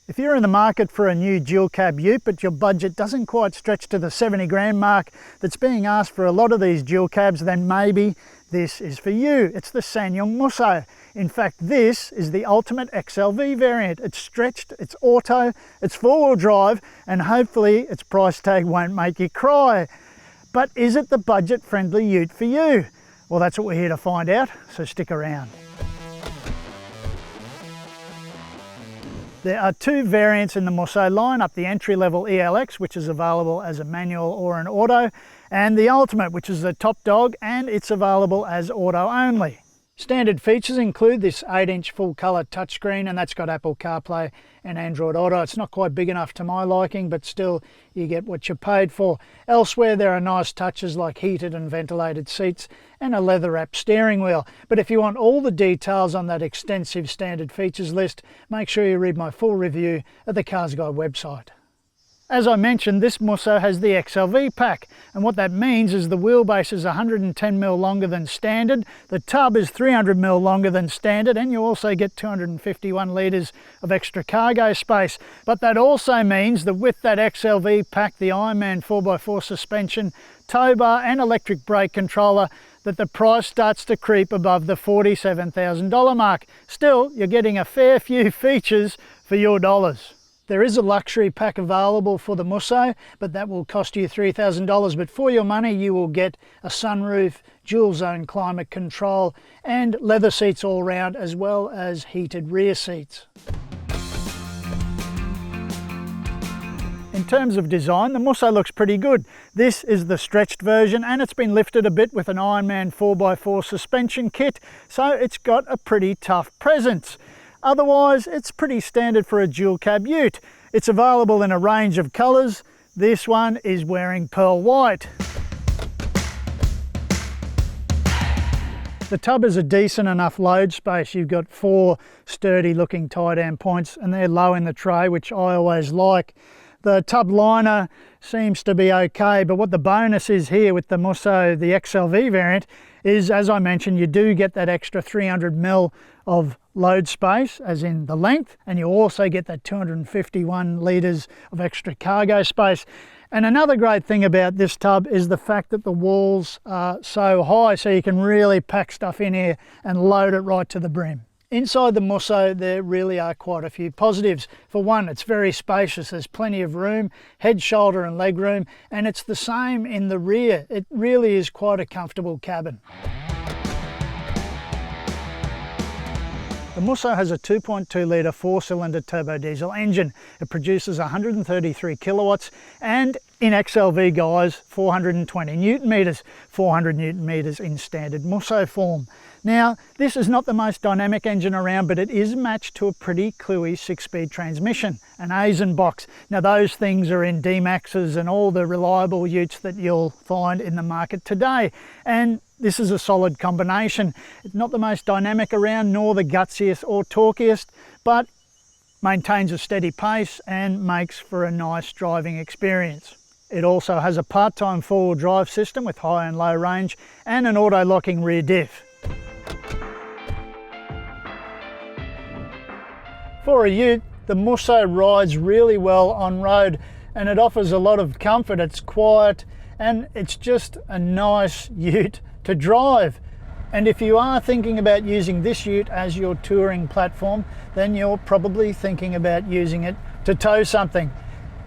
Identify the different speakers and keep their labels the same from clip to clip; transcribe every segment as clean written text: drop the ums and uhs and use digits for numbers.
Speaker 1: If you're in the market for a new dual cab ute, but your budget doesn't quite stretch to the 70 grand mark that's being asked for a lot of these dual cabs, then maybe this is for you. It's the SsangYong Musso. In fact, this is the ultimate XLV variant. It's stretched, it's auto, it's four-wheel drive, and hopefully its price tag won't make you cry. But is it the budget-friendly ute for you? Well, that's what we're here to find out, so stick around. There are two variants in the Musso lineup, the entry-level ELX, which is available as a manual or an auto, and the Ultimate, which is the top dog, and it's available as auto only. Standard features include this 8-inch full-colour touchscreen, and that's got Apple CarPlay and Android Auto. It's not quite big enough to my liking, but still you get what you paid for. Elsewhere there are nice touches like heated and ventilated seats and a leather-wrapped steering wheel. But if you want all the details on that extensive standard features list, make sure you read my full review at the CarsGuide website. As I mentioned, this Musso has the XLV pack, and what that means is the wheelbase is 110mm longer than standard, the tub is 300mm longer than standard, and you also get 251 litres of extra cargo space. But that also means that with that XLV pack, the Ironman 4x4 suspension, tow bar and electric brake controller, that the price starts to creep above the $47,000 mark. Still, you're getting a fair few features for your dollars. There is a luxury pack available for the Musso, but that will cost you $3,000. But for your money, you will get a sunroof, dual zone climate control, and leather seats all round, as well as heated rear seats. In terms of design, the Musso looks pretty good. This is the stretched version, and it's been lifted a bit with an Ironman 4x4 suspension kit, so it's got a pretty tough presence. Otherwise, it's pretty standard for a dual cab ute. It's available in a range of colours. This one is wearing pearl white. The tub is a decent enough load space. You've got 4 sturdy looking tie-down points, and they're low in the tray, which I always like. The tub liner seems to be okay, but what the bonus is here with the Musso, the XLV variant, is, as I mentioned, you do get that extra 300mm of load space, as in the length, and you also get that 251 litres of extra cargo space. And another great thing about this tub is the fact that the walls are so high, so you can really pack stuff in here and load it right to the brim. Inside the Musso, there really are quite a few positives. For one, it's very spacious. There's plenty of room, head, shoulder and leg room, and it's the same in the rear. It really is quite a comfortable cabin. The Musso has a 2.2 litre 4-cylinder turbo diesel engine. It produces 133 kilowatts and in XLV guise 420 newton meters, 400 newton meters in standard Musso form. Now, this is not the most dynamic engine around, but it is matched to a pretty cluey 6-speed transmission, an Aisin box. Now, those things are in D-Maxes and all the reliable utes that you'll find in the market today. And this is a solid combination. It's not the most dynamic around, nor the gutsiest or torquiest, but maintains a steady pace and makes for a nice driving experience. It also has a part-time four-wheel drive system with high and low range and an auto-locking rear diff. For a ute, the Musso rides really well on road and it offers a lot of comfort. It's quiet and it's just a nice ute to drive. And if you are thinking about using this ute as your touring platform, then you're probably thinking about using it to tow something.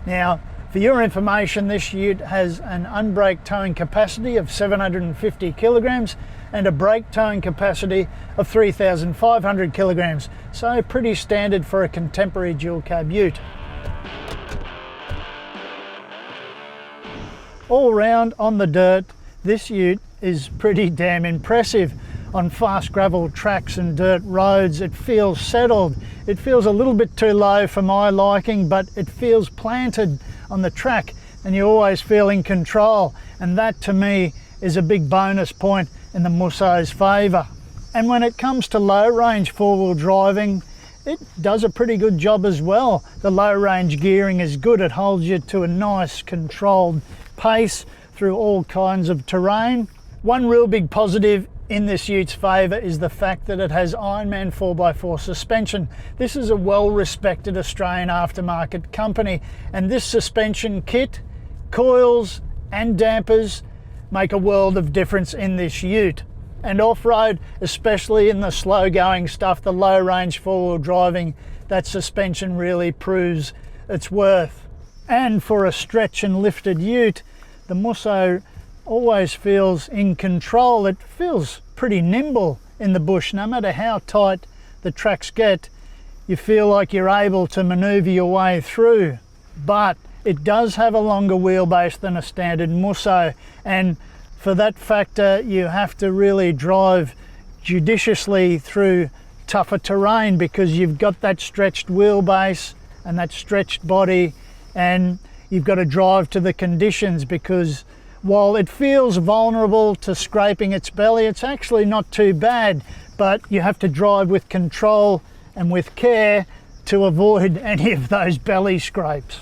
Speaker 1: Now, for your information, this ute has an unbraked towing capacity of 750 kilograms and a brake towing capacity of 3,500 kilograms. So pretty standard for a contemporary dual cab ute. All round on the dirt, this ute is pretty damn impressive. On fast gravel tracks and dirt roads, it feels settled. It feels a little bit too low for my liking, but it feels planted on the track and you always feel in control. And that to me is a big bonus point in the Musso's favour. And when it comes to low range four-wheel driving, it does a pretty good job as well. The low range gearing is good. It holds you to a nice controlled pace through all kinds of terrain. One real big positive In this Utes' favour is the fact that it has Ironman 4x4 suspension. This is a well-respected Australian aftermarket company, and this suspension kit, coils and dampers make a world of difference in this Ute. And off-road, especially in the slow-going stuff, the low-range four-wheel driving, that suspension really proves its worth. And for a stretch and lifted Ute, the Musso always feels in control. It feels pretty nimble in the bush. No matter how tight the tracks get, you feel like you're able to manoeuvre your way through. But it does have a longer wheelbase than a standard Musso, and for that factor you have to really drive judiciously through tougher terrain, because you've got that stretched wheelbase and that stretched body, and you've got to drive to the conditions, because while it feels vulnerable to scraping its belly, it's actually not too bad, but you have to drive with control and with care to avoid any of those belly scrapes.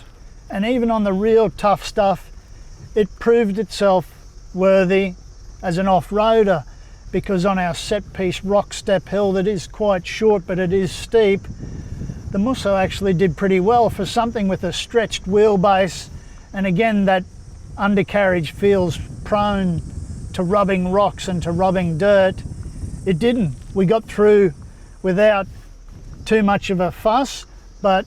Speaker 1: And even on the real tough stuff, it proved itself worthy as an off-roader, because on our set-piece rock step hill that is quite short but it is steep, the Musso actually did pretty well for something with a stretched wheelbase, and again that undercarriage feels prone to rubbing rocks and to rubbing dirt. It didn't. We got through without too much of a fuss, but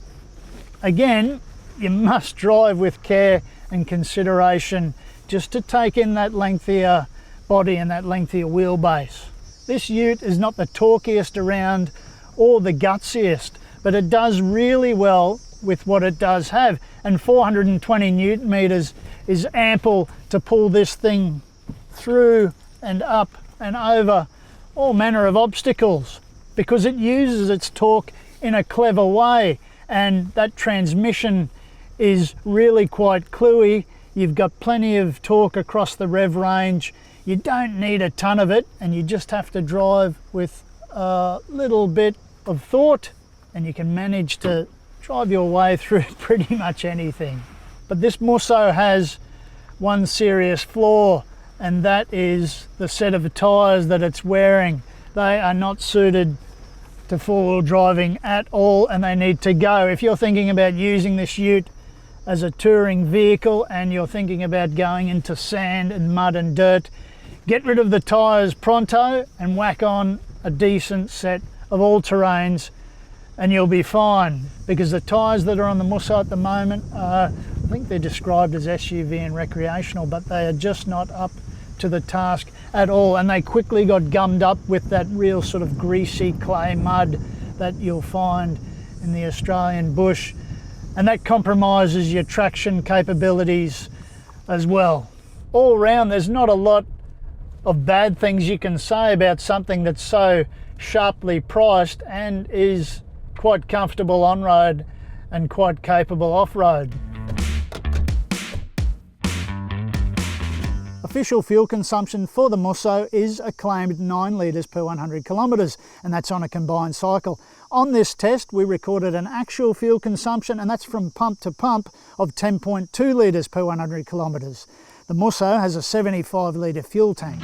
Speaker 1: again, you must drive with care and consideration just to take in that lengthier body and that lengthier wheelbase. This Ute is not the torquiest around or the gutsiest, but it does really well with what it does have, and 420 Newton meters is ample to pull this thing through and up and over all manner of obstacles, because it uses its torque in a clever way, and that transmission is really quite cluey. You've got plenty of torque across the rev range. You don't need a ton of it, and you just have to drive with a little bit of thought, and you can manage to drive your way through pretty much anything. But this Musso has one serious flaw, and that is the set of tyres that it's wearing. They are not suited to four-wheel driving at all, and they need to go. If you're thinking about using this Ute as a touring vehicle and you're thinking about going into sand and mud and dirt, get rid of the tyres pronto and whack on a decent set of all-terrains and you'll be fine, because the tyres that are on the Musso at the moment are, I think they're described as SUV and recreational, but they are just not up to the task at all, and they quickly got gummed up with that real sort of greasy clay mud that you'll find in the Australian bush, and that compromises your traction capabilities as well. All round, there's not a lot of bad things you can say about something that's so sharply priced and is quite comfortable on-road and quite capable off-road. Official fuel consumption for the Musso is a claimed 9 litres per 100 kilometres, and that's on a combined cycle. On this test, we recorded an actual fuel consumption, and that's from pump to pump, of 10.2 litres per 100 kilometres. The Musso has a 75 litre fuel tank.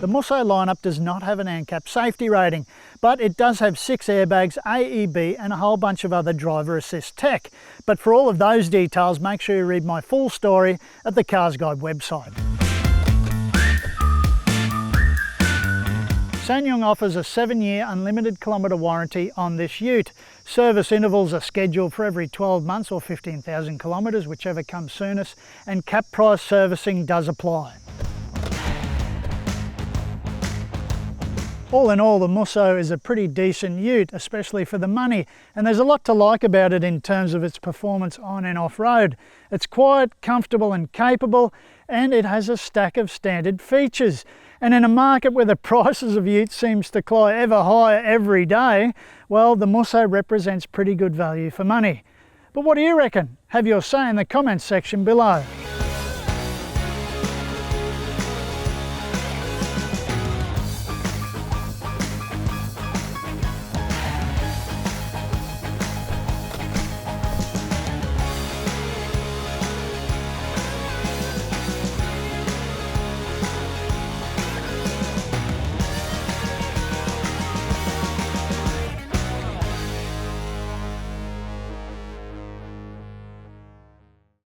Speaker 1: The Musso lineup does not have an ANCAP safety rating, but it does have 6 airbags, AEB and a whole bunch of other driver assist tech. But for all of those details, make sure you read my full story at the CarsGuide website. SsangYong offers a 7-year unlimited kilometre warranty on this Ute. Service intervals are scheduled for every 12 months or 15,000 kilometres, whichever comes soonest, and cap price servicing does apply. All in all, the Musso is a pretty decent Ute, especially for the money, and there's a lot to like about it in terms of its performance on and off-road. It's quiet, comfortable and capable, and it has a stack of standard features. And in a market where the prices of Utes seems to climb ever higher every day, well, the Musso represents pretty good value for money. But what do you reckon? Have your say in the comments section below.